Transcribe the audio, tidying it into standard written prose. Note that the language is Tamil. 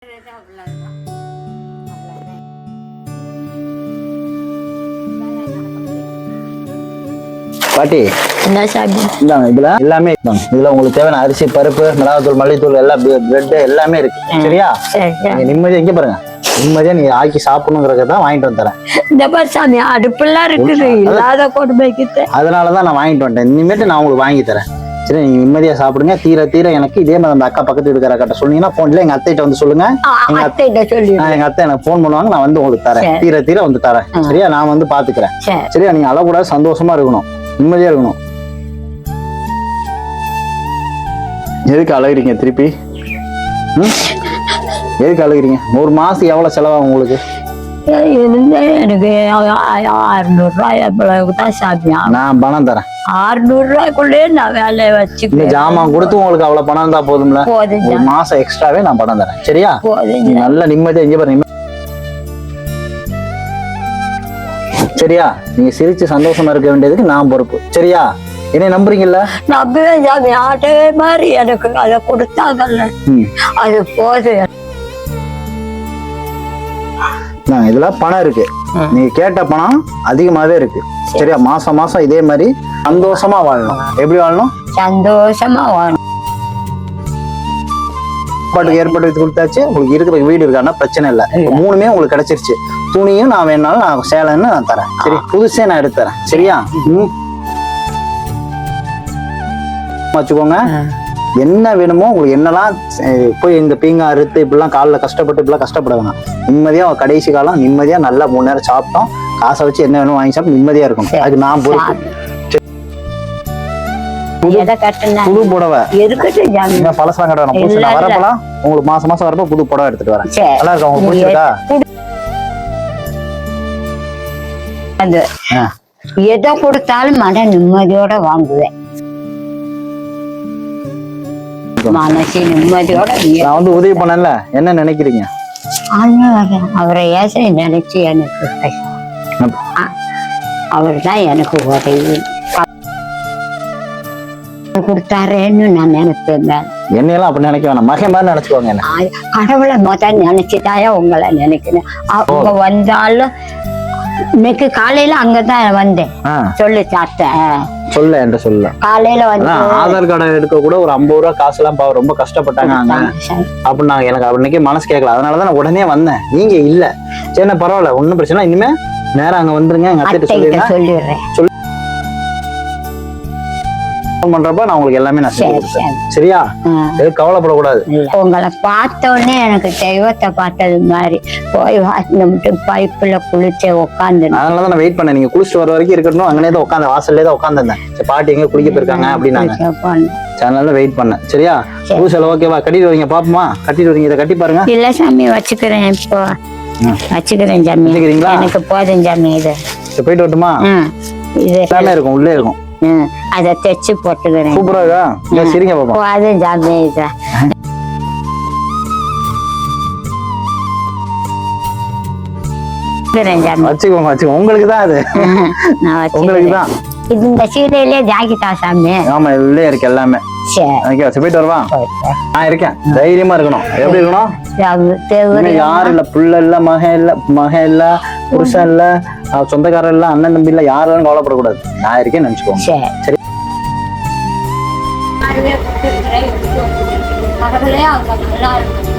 பாட்டி என்ன சாமி? இந்தாங்க, இதுல எல்லாமே இதுல உங்களுக்கு தேவையான அரிசி, பருப்பு, மிளகாத்தூள், மல்லித்தூள், எல்லாம் பிரெட் எல்லாமே இருக்கு. சரியா? நீங்க நிம்மதியா இங்க பாருங்க, நிம்மதியா நீங்க ஆக்கி சாப்பிடணுங்கிறத தான் வாங்கிட்டு வந்து தரேன். இந்த பாரு சாமி, அடுப்பெல்லாம் இருக்குது, இல்லாத கொடுமைக்கு. அதனாலதான் நான் வாங்கிட்டு வந்துட்டேன். இனிமேட்டு நான் உங்களுக்கு வாங்கி தரேன். சரி, நீங்க நிம்மதியா சாப்பிடுங்க. தீர தீர எனக்கு இதே மாதிரி அந்த அக்கா பக்கத்து இருக்கிற கிட்ட சொன்னீங்கன்னா போன்ல எங்க அத்தைகிட்ட வந்து சொல்லுங்க. எங்க அத்தை எனக்கு போன் பண்ணுவாங்க, நான் வந்து உங்களுக்கு தரேன். தீர தீர வந்து தரேன். சரியா? நான் வந்து பாத்துக்கிறேன். சரியா? நீங்க அளவுக்கூட சந்தோஷமா இருக்கணும், நிம்மதியா இருக்கணும். எதுக்கு அழகுறீங்க திருப்பி? எதுக்கு அழுகிறீங்க? ஒரு மாசம் எவ்வளவு செலவாகும் உங்களுக்கு? எனக்கு 600 ரூபாய் தான் சாப்பியா. நான் பணம் தரேன். 600 ரூபாய்க்குள்ளே நான் வேலையை வச்சு ஜாமான் கொடுத்து உங்களுக்கு அவ்வளவு பணம் இருந்தா போதும்ல. ஒரு மாசம் எக்ஸ்ட்ராவே நான் பணம் தரேன். சரியா? நல்ல நிம்மதியா இங்க பாருங்க. சரியா? நீங்க சிரிச்சு சந்தோஷமா இருக்க வேண்டியதுக்கு நான் பொறுப்பு. சரியா? என்ன நம்புறீங்கல்ல? நம்புவேன் சாமி. அதே மாதிரி எனக்கு அதை கொடுத்தாங்கல்ல, அது போதும். இதுல பணம் இருக்கு, நீங்க கேட்ட பணம் அதிகமாவே இருக்கு. சரியா? மாசம் மாசம் இதே மாதிரி சந்தோஷமா வாழணும். எப்படி வாழணும்? சந்தோஷமா வாழணும். பாட்டுக்கு ஏற்பட்டு கொடுத்தாச்சு. உங்களுக்கு இருக்கிற வீடு இருக்கான்னா பிரச்சனை இல்லை. மூணுமே உங்களுக்கு கிடைச்சிருச்சு. துணியும் நான் வேணாலும் நான் சேலைன்னு நான் தரேன். சரி? புதுசே நான் எடுத்து தரேன். சரியா? வச்சுக்கோங்க. என்ன வேணுமோ உங்களுக்கு, என்னெல்லாம் போய் இந்த பீங்கா அறுத்து இப்படிலாம் காலில் கஷ்டப்பட்டு இப்படிலாம் கஷ்டப்பட வேணாம். நிம்மதியா கடைசி காலம் நிம்மதியா நல்லா 3 நேரம் சாப்பிட்டோம், காசை வச்சு என்ன வேணும் வாங்கி சாப்பிட்டு நிம்மதியா இருக்கும். அதுக்கு நான் பொறுப்பு. புது புடவை பழசெல்லாம் கடை வேணும். புதுசு வரப்பெல்லாம் உங்களுக்கு மாசம் மாசம் வரப்ப புது புடவை எடுத்துட்டு வரேன். நல்லா இருக்கா? உங்களுக்கு பிடிச்சிருக்கா? எதை கொடுத்தாலும் மன நிம்மதியோட வாங்குவேன். மனசு நிம்மதியோட. நான் வந்து உதவி பண்ணல, என்ன நினைக்கிறீங்க? அவரை ஏச நினைச்சு எனக்கு அவர் தான் எனக்கு உதவி கொடுத்தாருன்னு நான் நினைப்பேன். என்னையெல்லாம் அப்படி நினைக்க வேணாம், மகன் மாதிரி நினைச்சுக்கோங்க. கடவுளை முதல் நினைச்சுதாயா உங்களை நினைக்கிறேன். அவங்க வந்தாலும் இன்னைக்கு காலையில அங்கதான் வந்தேன். சொல்லு சாப்பிட்டேன். சொல்ல என்று சொல்ல காலையில வந்து ஆதார் கார்டு எடுக்க கூட ஒரு 50 ரூபா காசு எல்லாம் ரொம்ப கஷ்டப்பட்டாங்க அப்படின்னு எனக்கு அன்னைக்கு மனசு கேட்கல. அதனாலதான் நான் உடனே வந்தேன். நீங்க இல்ல. சரி, பரவாயில்ல, ஒண்ணும் பிரச்சனை. இனிமே நேரம் அங்க வந்துருங்க. எங்க அத்தைகிட்ட சொல்லிடுறேன். பண்றப்ப நான் உங்களுக்கு எல்லாமே நான் செஞ்சு கொடுத்தேன். சரியா? எதுவும் கவலைப்படக்கூடாது. உங்களை பார்த்த உடனே எனக்கு தெய்வத்தை பார்த்தது மாதிரி போய் வாசல் பைப்புல குளிச்சு உட்காந்து. அதனாலதான் நான் வெயிட் பண்ணேன். நீங்க குளிச்சுட்டு வர வரைக்கும் இருக்கணும். அங்கனே தான் உட்காந்து, வாசல்லே தான் உட்காந்துருந்தேன். பாட்டி எங்க குளிக்க போயிருக்காங்க அப்படின்னாங்க. அதனால வெயிட் பண்ணேன். சரியா? பூசல ஓகேவா? கட்டிட்டு வரீங்க? பாப்போமா? கட்டிட்டு வரீங்க. இதை கட்டி பாருங்க. இல்ல சாமி, வச்சுக்கிறேன். இப்போ வச்சுக்கிறேன் சாமி. வச்சுக்கிறீங்களா? எனக்கு போதும் சாமி. இது போயிட்டு வரட்டுமா? இது எல்லாமே இருக்கும், உள்ளே இருக்கும். அதை தைச்சு போட்டுக்கிறேன். சூப்பரா இருக்கா? சரிங்க பாப்பா. போதும் சாமி. இதை வச்சுக்கோங்க, வச்சுக்கோங்க. உங்களுக்கு தான் அது. உங்களுக்கு தான். இந்த சீலையிலே ஜாக்கெட்டா சாமி? ஆமா, உள்ளே இருக்கு எல்லாமே. போயிட்டு வருவா. நான் இருக்கேன். தைரியமா இருக்கணும். எப்படி இருக்கணும்? யாரும் இல்ல, புள்ள இல்ல, மகன் இல்ல, புருஷன் இல்ல, சொந்தக்காரர் இல்ல, அண்ணன் தம்பி இல்ல, யாரும் கவலைப்படக்கூடாது. நான் இருக்கேன்னு நினைச்சுக்கோங்க. சரி? நல்லா இருக்கும்.